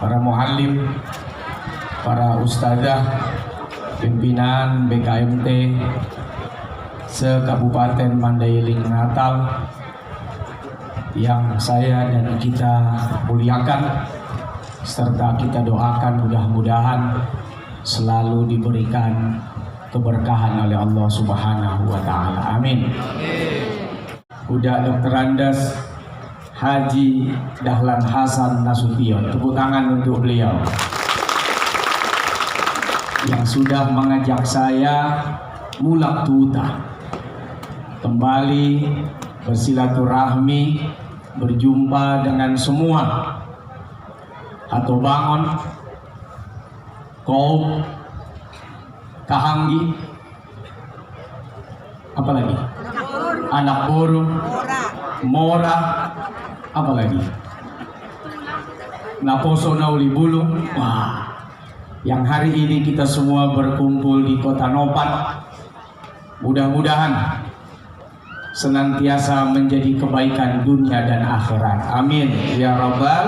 para muallim, para ustadzah, pimpinan BKMT se-Kabupaten Mandailing Natal yang saya dan kita muliakan serta kita doakan mudah-mudahan selalu diberikan keberkahan oleh Allah Subhanahu wa taala. Amin. Budak Dr. Andes Haji Dahlan Hasan Nasution, tepuk tangan untuk beliau yang sudah mengajak saya mulak tuta kembali bersilaturahmi, berjumpa dengan semua atau bangun kaum Kahanggi, apa lagi? Anak Boru, Mora, apa lagi? Naposo Nauli Bulu. Wah, yang hari ini kita semua berkumpul di Kota Nopat, mudah-mudahan senantiasa menjadi kebaikan dunia dan akhirat. Amin ya Rabbal.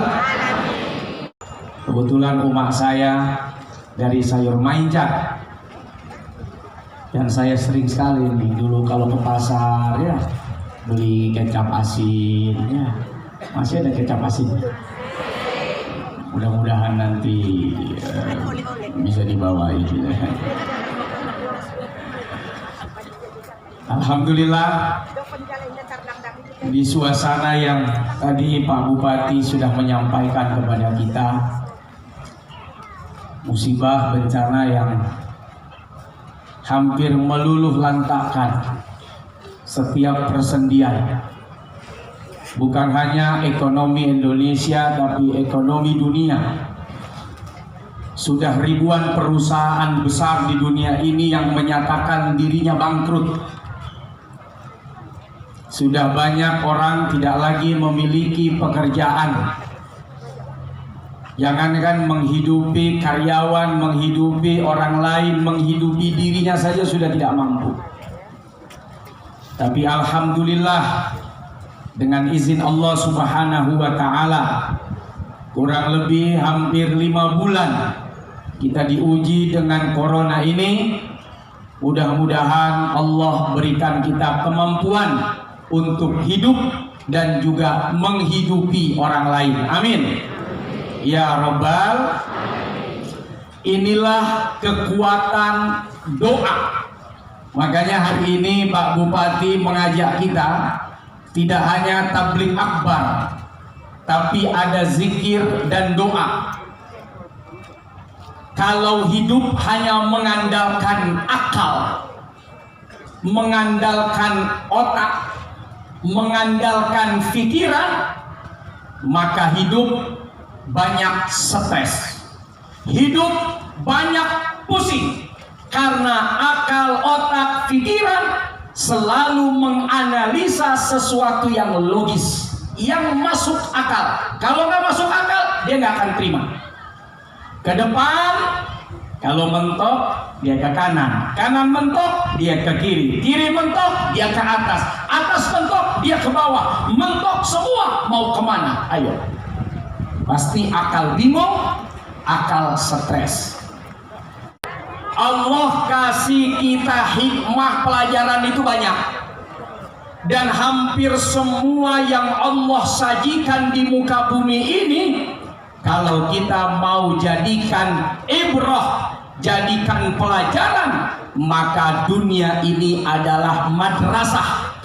Kebetulan umat saya dari sayur Maincat, dan saya sering sekali nih dulu kalau ke pasar ya beli kecap asin ya. Masih ada kecap asin. Mudah-mudahan nanti bisa dibawa gitu. Alhamdulillah, di suasana yang tadi Pak Bupati sudah menyampaikan kepada kita, musibah bencana yang hampir meluluh lantakkan setiap persendian, bukan hanya ekonomi Indonesia tapi ekonomi dunia. Sudah ribuan perusahaan besar di dunia ini yang menyatakan dirinya bangkrut. Sudah banyak orang tidak lagi memiliki pekerjaan. Jangankan menghidupi karyawan, menghidupi orang lain, menghidupi dirinya saja sudah tidak mampu. Tapi alhamdulillah, dengan izin Allah Subhanahu wa taala, kurang lebih hampir 5 bulan kita diuji dengan corona ini. Mudah-mudahan Allah berikan kita kemampuan untuk hidup dan juga menghidupi orang lain. Amin ya Rabbal. Inilah kekuatan doa. Makanya hari ini Pak Bupati mengajak kita tidak hanya tabligh akbar, tapi ada zikir dan doa. Kalau hidup hanya mengandalkan akal, mengandalkan otak, mengandalkan pikiran, maka hidup banyak stres, hidup banyak pusing, karena akal, otak, pikiran selalu menganalisa sesuatu yang logis, yang masuk akal. Kalau nggak masuk akal, dia nggak akan terima. Ke depan, kalau mentok, dia ke kanan. Kanan mentok, dia ke kiri. Kiri mentok, dia ke atas. Atas mentok, dia ke bawah. Mentok semua, mau kemana? Ayo. Pasti akal bingung, akal stres. Allah kasih kita hikmah pelajaran itu banyak. Dan hampir semua yang Allah sajikan di muka bumi ini, kalau kita mau jadikan ibrah, jadikan pelajaran, maka dunia ini adalah madrasah,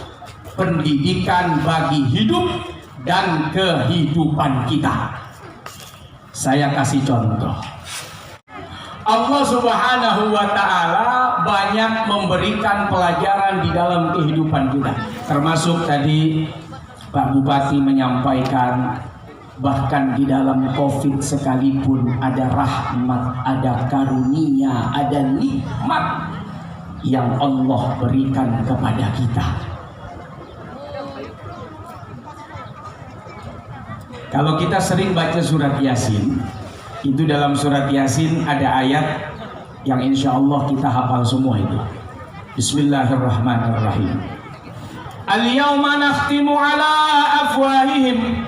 pendidikan bagi hidup, dan kehidupan kita. Saya kasih contoh. Allah Subhanahu wa ta'ala banyak memberikan pelajaran di dalam kehidupan kita. Termasuk tadi Pak Bupati menyampaikan, bahkan di dalam COVID sekalipun ada rahmat, ada karunia, ada nikmat yang Allah berikan kepada kita. Kalau kita sering baca surat Yasin, itu dalam surat Yasin ada ayat yang insya Allah kita hafal semua itu. Bismillahirrahmanirrahim. Al-yawma nakhtimu ala afwahihim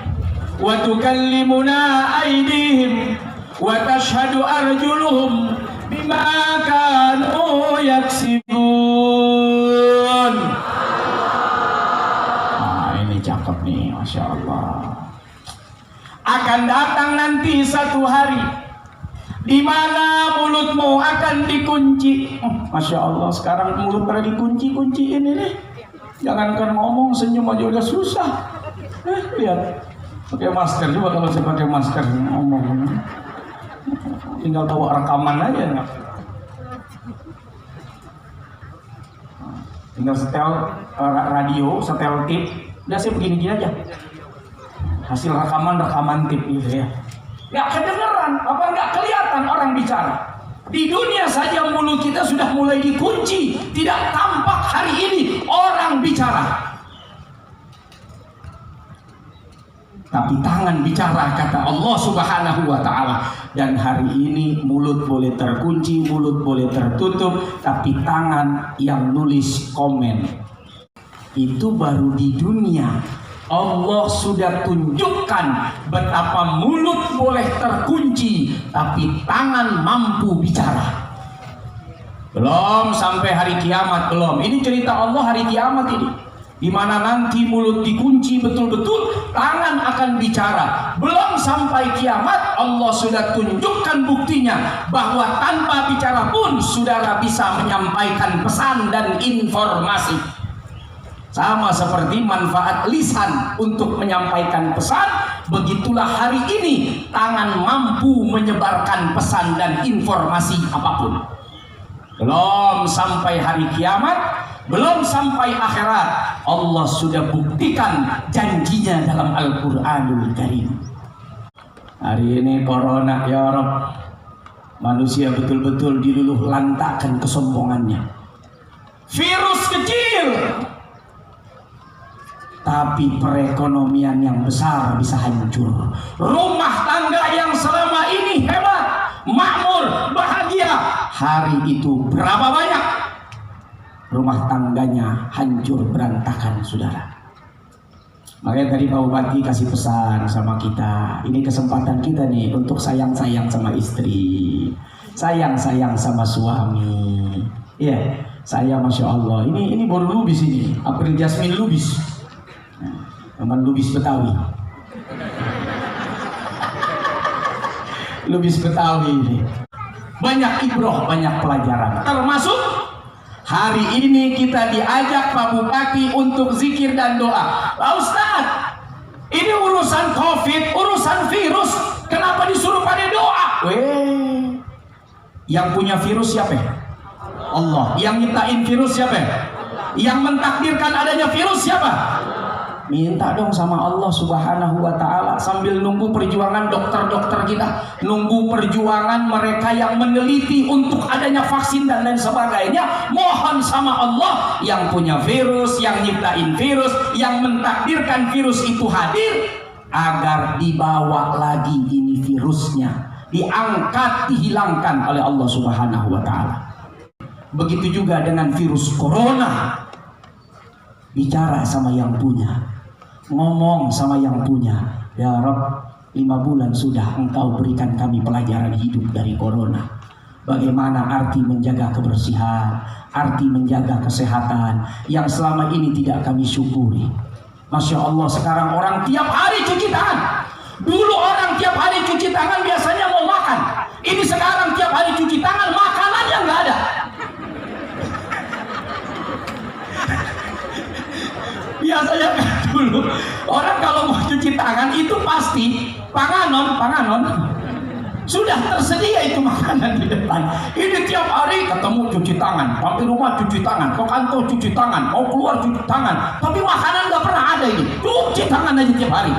wa tukallimuna aydihim wa tashhadu arjuluhum bima kanu yaksibun. Ini cakep nih, Masya Allah. Akan datang nanti satu hari di mana mulutmu akan dikunci. Masya Allah, sekarang mulut pada dikunci-kunciin ini. Jangankan ngomong, senyum aja udah susah. Lihat, pakai masker juga. Kalau saya pakai masker ngomong, tinggal bawa rekaman aja. Tinggal setel radio, setel tip. Udah saya begini-gini aja. Hasil rekaman tip gitu ya. Gak kedengeran, apa gak kelihatan orang bicara. Di dunia saja mulut kita sudah mulai dikunci. Tidak tampak hari ini orang bicara. Tapi tangan bicara, kata Allah Subhanahu wa ta'ala. Dan hari ini mulut boleh terkunci, mulut boleh tertutup, tapi tangan yang nulis komen. Itu baru di dunia. Allah sudah tunjukkan betapa mulut boleh terkunci, tapi tangan mampu bicara. Belum sampai hari kiamat, belum. Ini cerita Allah hari kiamat ini, di mana nanti mulut dikunci betul-betul, tangan akan bicara. Belum sampai kiamat, Allah sudah tunjukkan buktinya bahwa tanpa bicara pun saudara bisa menyampaikan pesan dan informasi. Sama seperti manfaat lisan untuk menyampaikan pesan, begitulah hari ini tangan mampu menyebarkan pesan dan informasi apapun. Belum sampai hari kiamat, belum sampai akhirat, Allah sudah buktikan janjinya dalam Al-Quranul Karim. Hari ini corona, ya Rabb, manusia betul-betul diluluh lantakkan kesombongannya. Virus kecil, tapi perekonomian yang besar bisa hancur. Rumah tangga yang selama ini hebat, makmur, bahagia, hari itu berapa banyak rumah tangganya hancur berantakan, saudara. Makanya tadi Pak Bupati kasih pesan sama kita. Ini kesempatan kita nih untuk sayang-sayang sama istri, sayang-sayang sama suami. Iya, saya Masya Allah. Ini baru lubis ini, April Jasmine lubis. Teman lubis Betawi. Lubis Betawi ini banyak ibroh, banyak pelajaran. Termasuk hari ini kita diajak Pak Bupati untuk zikir dan doa. Pak Ustadz, ini urusan COVID, urusan virus, kenapa disuruh pada doa? Yang punya virus siapa? Allah. Yang nyiptain virus siapa? Yang mentakdirkan adanya virus siapa? Minta dong sama Allah Subhanahu wa ta'ala. Sambil nunggu perjuangan dokter-dokter kita, nunggu perjuangan mereka yang meneliti untuk adanya vaksin dan lain sebagainya, mohon sama Allah yang punya virus, yang nyiptain virus, yang mentakdirkan virus itu hadir, agar dibawa lagi ini virusnya, diangkat, dihilangkan oleh Allah Subhanahu wa ta'ala. Begitu juga dengan virus corona. Bicara sama yang punya, ngomong sama yang punya. Ya Rabb, 5 bulan sudah Engkau berikan kami pelajaran hidup dari corona. Bagaimana arti menjaga kebersihan, arti menjaga kesehatan yang selama ini tidak kami syukuri. Masya Allah, sekarang orang tiap hari cuci tangan. Dulu orang tiap hari cuci tangan biasanya mau makan. Ini sekarang tiap hari cuci tangan, makanannya nggak ada. Biasanya kan dulu orang kalau mau cuci cuci tangan itu pasti panganon sudah tersedia itu makanan di depan. Ini tiap hari ketemu cuci tangan, sampai rumah cuci tangan, ke kantor cuci tangan, mau keluar cuci tangan, tapi makanan nggak pernah ada ini. Cuci tangan aja tiap hari.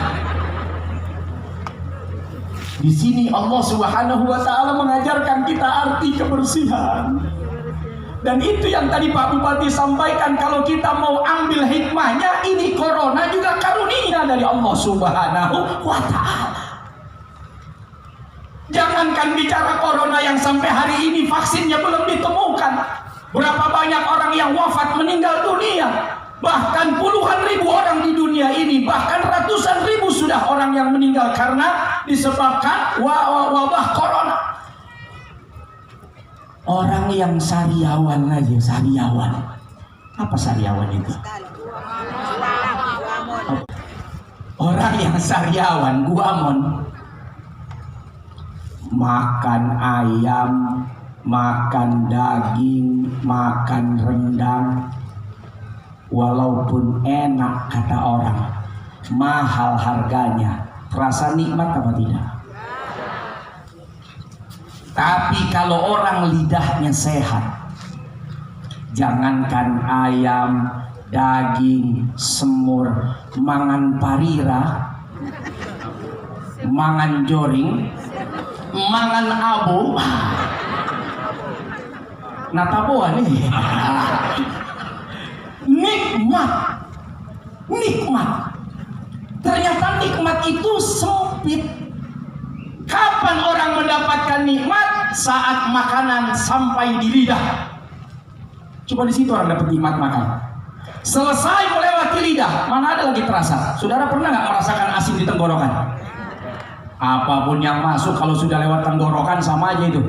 Di sini Allah Subhanahu wa taala mengajarkan kita arti kebersihan. Dan itu yang tadi Pak Bupati sampaikan, kalau kita mau ambil hikmahnya, ini corona juga karunia dari Allah Subhanahu wa taala. Jangankan bicara corona yang sampai hari ini vaksinnya belum ditemukan. Berapa banyak orang yang wafat meninggal dunia. Bahkan puluhan ribu orang di dunia ini, bahkan ratusan ribu sudah orang yang meninggal karena disebabkan wabah corona. Orang yang sariawan aja, sariawan. Apa sariawan itu? Orang yang sariawan, guamon, makan ayam, makan daging, makan rendang, walaupun enak kata orang, mahal harganya, terasa nikmat apa tidak? Tapi kalau orang lidahnya sehat, jangankan ayam, daging, semur, mangan parira, mangan joring, mangan abu, nataboan nih. Nikmat. Ternyata nikmat itu sempit. Kapan orang mendapatkan nikmat? Saat makanan sampai di lidah. Coba di situ orang dapat nikmat makan. Selesai melewati lidah, mana ada lagi terasa? Saudara pernah nggak merasakan asin di tenggorokan? Apapun yang masuk kalau sudah lewat tenggorokan sama aja itu.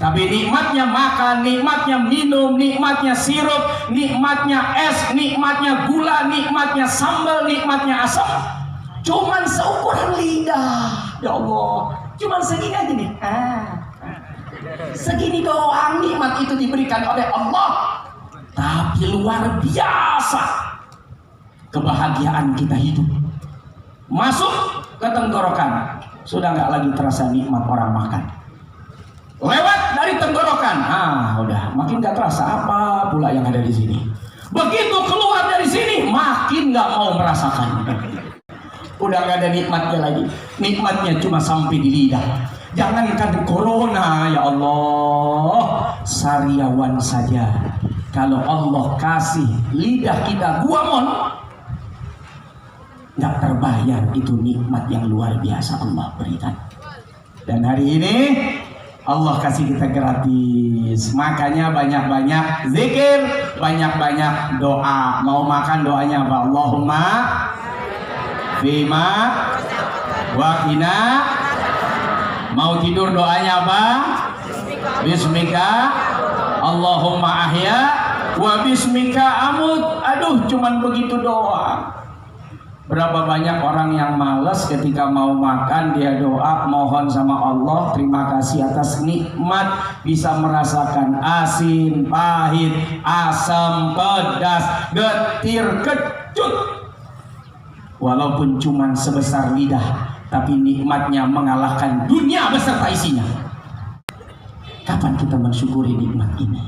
Tapi nikmatnya makan, nikmatnya minum, nikmatnya sirup, nikmatnya es, nikmatnya gula, nikmatnya sambal, nikmatnya asam, cuman seukuran lidah. Ya Allah, cuman segini aja nih. Segini doang nikmat itu diberikan oleh Allah. Tapi luar biasa kebahagiaan kita hidup. Masuk ke tenggorokan, sudah nggak lagi terasa nikmat orang makan. Lewat dari tenggorokan, udah makin gak terasa apa pula yang ada di sini. Begitu keluar dari sini, makin gak mau merasakan. Udah gak ada nikmatnya lagi. Nikmatnya cuma sampai di lidah. Jangankan corona, ya Allah, sariawan saja. Kalau Allah kasih lidah kita guamon, gak terbayar itu nikmat yang luar biasa Allah berikan. Dan hari ini Allah kasih kita gratis. Makanya banyak-banyak zikir, banyak-banyak doa. Mau makan doanya apa? Allahumma fima waqina. Mau tidur doanya apa? Bismika Allahumma ahya wa bismika amut. Aduh, cuman begitu doang. Berapa banyak orang yang malas ketika mau makan, dia doa mohon sama Allah terima kasih atas nikmat bisa merasakan asin, pahit, asam, pedas, getir, kecut. Walaupun cuma sebesar lidah, tapi nikmatnya mengalahkan dunia beserta isinya. Kapan kita mensyukuri nikmat ini?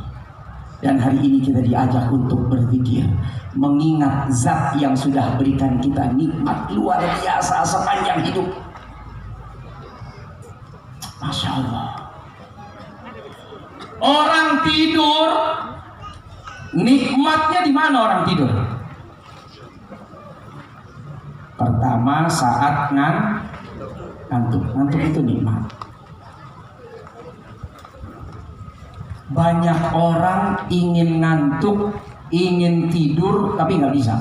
Dan hari ini kita diajak untuk berzikir, mengingat zat yang sudah berikan kita nikmat luar biasa sepanjang hidup. Masya Allah. Orang tidur, nikmatnya di mana orang tidur? Pertama saat ngantuk. Ngantuk itu nikmat. Banyak orang ingin ngantuk, ingin tidur, tapi nggak bisa.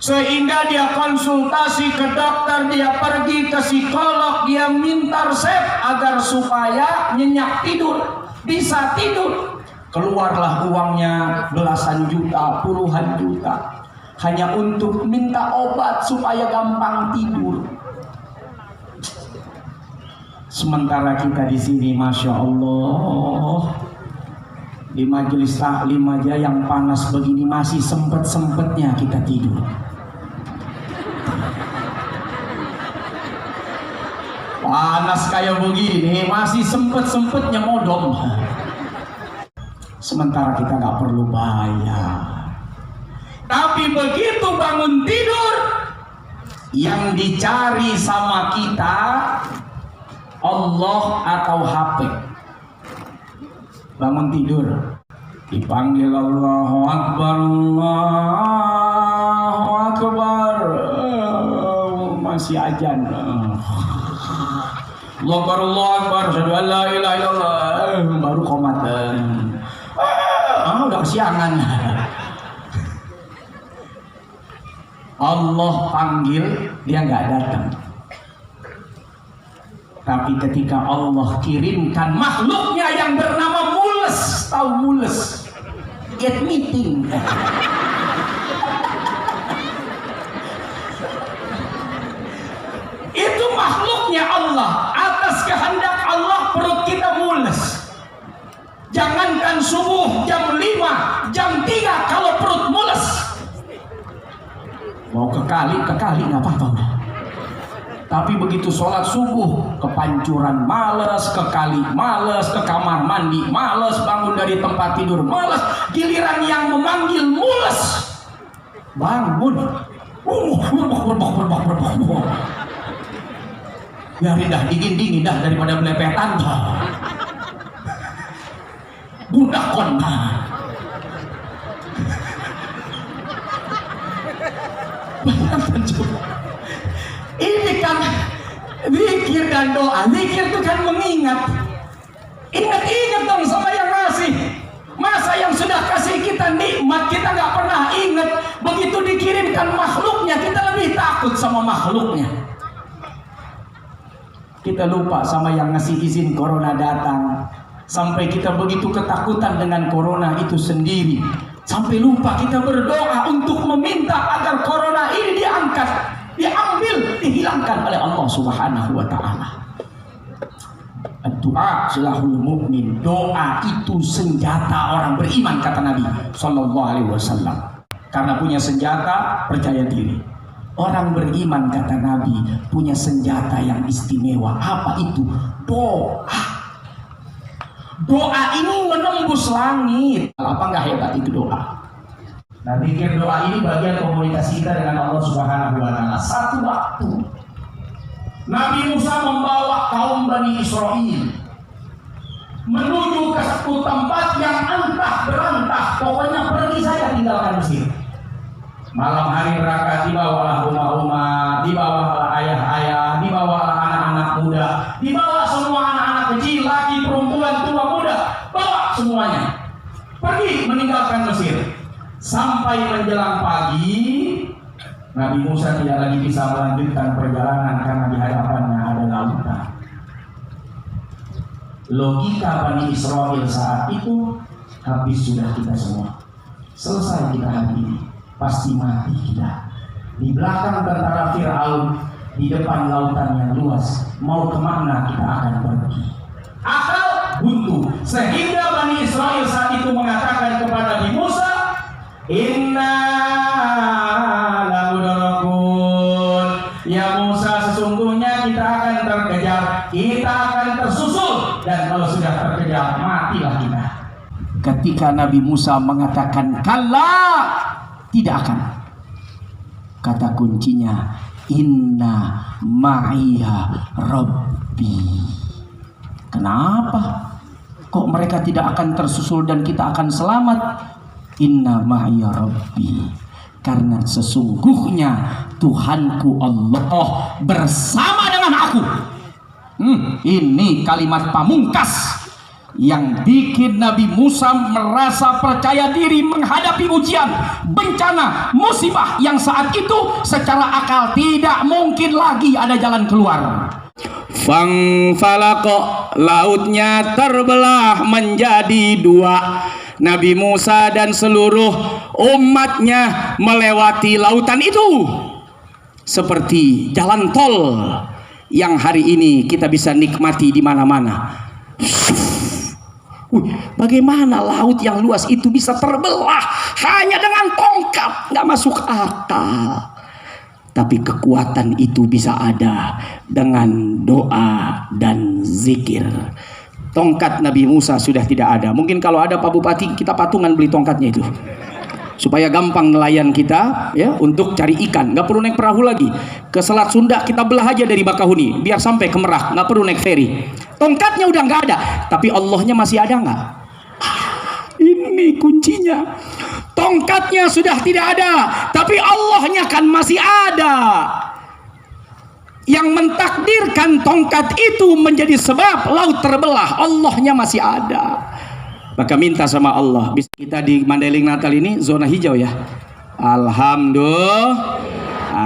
Sehingga dia konsultasi ke dokter, dia pergi ke psikolog, dia minta resep agar supaya nyenyak tidur, bisa tidur. Keluarlah uangnya belasan juta, puluhan juta, hanya untuk minta obat supaya gampang tidur. Sementara kita di sini, masya Allah, di majelis taklim aja yang panas begini masih sempet-sempetnya kita tidur. panas kayak begini masih sempet-sempetnya modom. Sementara kita nggak perlu bayar. Tapi begitu bangun tidur, yang dicari sama kita Allah atau HP. Bangun tidur dipanggil Allahu Akbar, Allahu Akbar, masih ajan. Allahu Akbar, asyhadu an la ilaha illallah, baru qomatan. Udah kesiangan. Allah panggil, dia nggak datang. Tapi ketika Allah kirimkan makhluknya yang bernama mules, tahu mules? Get meeting. Itu makhluknya Allah. Atas kehendak Allah perut kita mules. Jangankan subuh jam 5, jam 3 kalau perut mules. Mau ke kali nggak apa-apa udah. Tapi begitu sholat subuh, kepancuran males, ke kali males, ke kamar mandi males, bangun dari tempat tidur males, giliran yang memanggil mules. Bangun. Biarin dah, dingin dah daripada belepetan. Budak kon. Ini kan zikir dan doa. Zikir itu kan mengingat. Ingat dong sama yang ngasih. Masa yang sudah kasih kita nikmat kita nggak pernah ingat. Begitu dikirimkan makhluknya kita lebih takut sama makhluknya. Kita lupa sama yang ngasih izin corona datang. Sampai kita begitu ketakutan dengan corona itu sendiri. Sampai lupa kita berdoa untuk meminta agar corona ini diangkat, diambil, dihilangkan oleh Allah Subhanahu wa Ta'ala. Doa silahul mu'min. Doa itu senjata orang beriman, kata Nabi Sallallahu Alaihi Wasallam. Karena punya senjata, percaya diri. Orang beriman, kata Nabi, punya senjata yang istimewa. Apa itu? Doa. Doa ini menembus langit. Apa nggak hebat itu doa? Nah, pikir doa ini bagian komunikasi kita dengan Allah Subhanahu wa Ta'ala. Satu waktu Nabi Musa membawa kaum Bani Israel menuju ke satu tempat yang entah berantah, pokoknya pergi saja tinggalkan Mesir. Malam hari berangkat, dibawalah rumah-rumah, dibawalah ayah-ayah, dibawalah anak-anak muda, dibawa semua anak-anak kecil, laki, perempuan, tua, muda, bawa semuanya. Pergi meninggalkan Mesir. Sampai menjelang pagi, Nabi Musa tidak lagi bisa melanjutkan perjalanan karena di hadapannya ada lautan. Logika Bani Israel saat itu, habis sudah kita semua. Selesai kita hari ini, pasti mati kita. Di belakang tentara Fir'aun, di depan lautan yang luas, mau kemana kita akan pergi? Akal buntu. Sehingga Bani Israel saat itu mengatakan kepada Nabi Musa, Inna lamudarakun. Ya Musa, sesungguhnya kita akan terkejar, kita akan tersusul, dan kalau sudah terkejar matilah kita. Ketika Nabi Musa mengatakan kalla, tidak akan, kata kuncinya inna ma'iya rabbi. Kenapa kok mereka tidak akan tersusul dan kita akan selamat? Inna ma'iya rabbi, karena sesungguhnya Tuhanku Allah bersama dengan aku. Ini kalimat pamungkas yang bikin Nabi Musa merasa percaya diri menghadapi ujian, bencana, musibah yang saat itu secara akal tidak mungkin lagi ada jalan keluar. Fangfalaqo, lautnya terbelah menjadi dua. Nabi Musa dan seluruh umatnya melewati lautan itu seperti jalan tol yang hari ini kita bisa nikmati di mana-mana. Bagaimana laut yang luas itu bisa terbelah hanya dengan tongkat? Nggak masuk akal. tapi kekuatan itu bisa ada dengan doa dan zikir. Tongkat Nabi Musa sudah tidak ada. Mungkin kalau ada Pak Bupati, kita patungan beli tongkatnya itu, supaya gampang nelayan kita ya untuk cari ikan. Nggak perlu naik perahu lagi ke Selat Sunda, kita belah aja dari Bakahuni biar sampai ke Merak, nggak perlu naik feri. Tongkatnya udah nggak ada, tapi Allahnya masih ada nggak? Ini kuncinya. Tongkatnya sudah tidak ada, tapi Allahnya kan masih ada. Yang mentakdirkan tongkat itu menjadi sebab laut terbelah, Allahnya masih ada. Maka minta sama Allah. Bisa kita di Mandailing Natal ini zona hijau ya, alhamdulillah.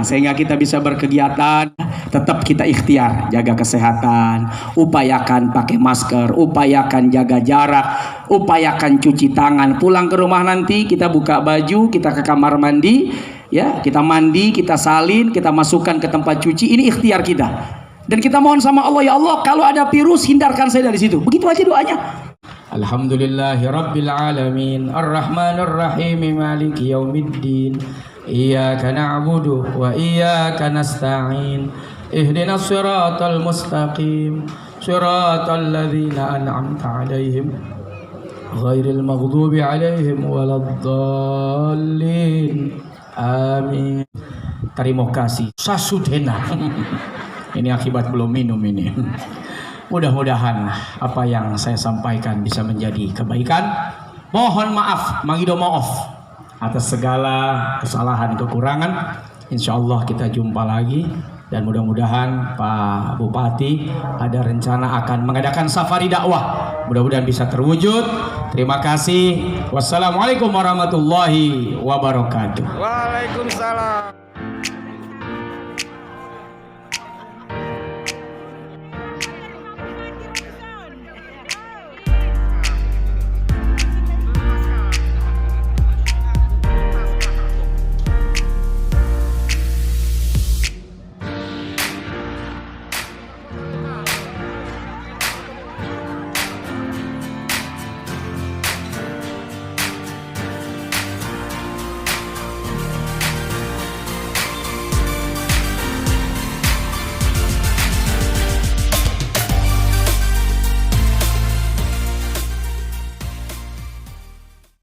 Sehingga kita bisa berkegiatan. Tetap kita ikhtiar, jaga kesehatan, upayakan pakai masker, upayakan jaga jarak, upayakan cuci tangan. Pulang ke rumah nanti kita buka baju, kita ke kamar mandi, ya kita mandi, kita salin, kita masukkan ke tempat cuci. Ini ikhtiar kita. Dan kita mohon sama Allah, ya Allah, kalau ada virus hindarkan saya dari situ. Begitu aja doanya. Alhamdulillahi Rabbil Alamin, Ar-Rahmanir Rahim, Maliki Yaumiddin, Iyyaka na'budu wa iyyaka nasta'in, Ihdinas siratal mustaqim, Siratal ladzina an'amta 'alaihim, Ghairil maghdubi 'alaihim waladdallin. Amin. Terima kasih. Sasudena. Ini akibat belum minum ini. Mudah-mudahan apa yang saya sampaikan bisa menjadi kebaikan. Mohon maaf, mangido maaf atas segala kesalahan kekurangan. Insya Allah kita jumpa lagi. Dan mudah-mudahan Pak Bupati ada rencana akan mengadakan safari dakwah. Mudah-mudahan bisa terwujud. Terima kasih. Wassalamualaikum warahmatullahi wabarakatuh. Waalaikumsalam.